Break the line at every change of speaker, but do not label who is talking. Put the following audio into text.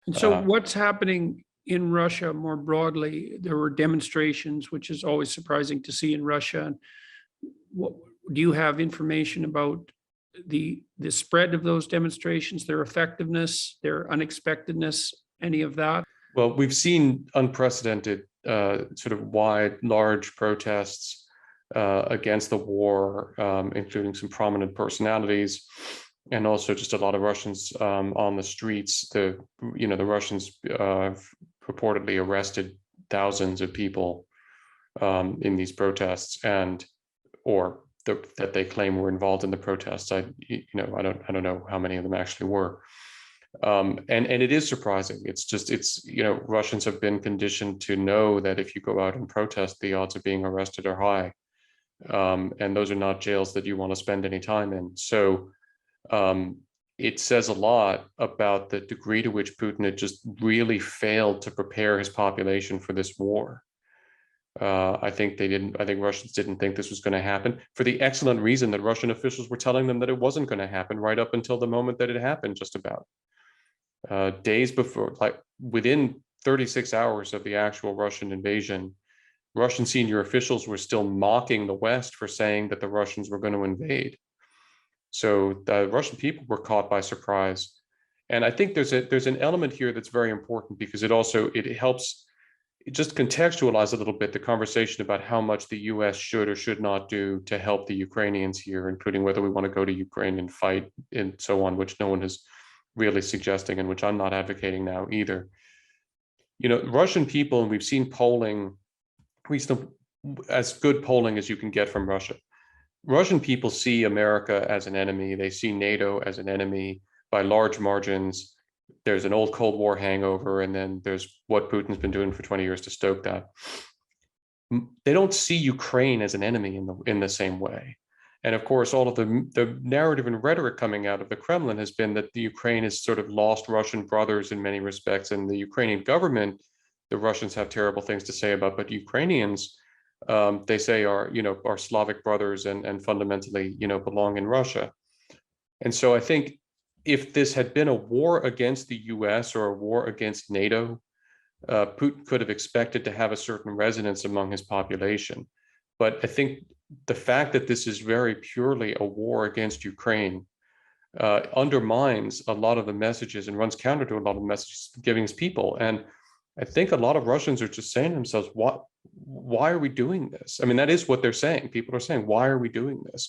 And so what's happening in Russia more broadly? There were demonstrations, which is always surprising to see in Russia. And what, do you have information about the spread of those demonstrations, their effectiveness, their unexpectedness, any of that?
Well, we've seen unprecedented sort of wide, large protests against the war, including some prominent personalities, and also just a lot of Russians on the streets. The Russians purportedly arrested thousands of people in these protests, that they claim were involved in the protests. I don't know how many of them actually were. And it is surprising. Russians have been conditioned to know that if you go out and protest, the odds of being arrested are high. And those are not jails that you want to spend any time in. So it says a lot about the degree to which Putin had just really failed to prepare his population for this war. I think Russians didn't think this was going to happen, for the excellent reason that Russian officials were telling them that it wasn't going to happen right up until the moment that it happened, just about. Days before, like within 36 hours of the actual Russian invasion, Russian senior officials were still mocking the West for saying that the Russians were going to invade. So the Russian people were caught by surprise. And I think there's an element here that's very important, because it helps just contextualize a little bit the conversation about how much the US should or should not do to help the Ukrainians here, including whether we want to go to Ukraine and fight and so on, which no one is really suggesting, and which I'm not advocating now either. Russian people, and we've seen polling, as good polling as you can get from Russia. Russian people see America as an enemy. They see NATO as an enemy by large margins. There's an old Cold War hangover, and then there's what Putin's been doing for 20 years to stoke that. They don't see Ukraine as an enemy in the same way. And of course, all of the narrative and rhetoric coming out of the Kremlin has been that the Ukraine has sort of lost Russian brothers in many respects, and the Ukrainian government, the Russians have terrible things to say about, but Ukrainians, they say are Slavic brothers and fundamentally, belong in Russia. And so I think if this had been a war against the US or a war against NATO, Putin could have expected to have a certain resonance among his population. But I think the fact that this is very purely a war against Ukraine undermines a lot of the messages and runs counter to a lot of messages giving his people. And I think a lot of Russians are just saying to themselves, why are we doing this? I mean, that is what they're saying. People are saying, why are we doing this?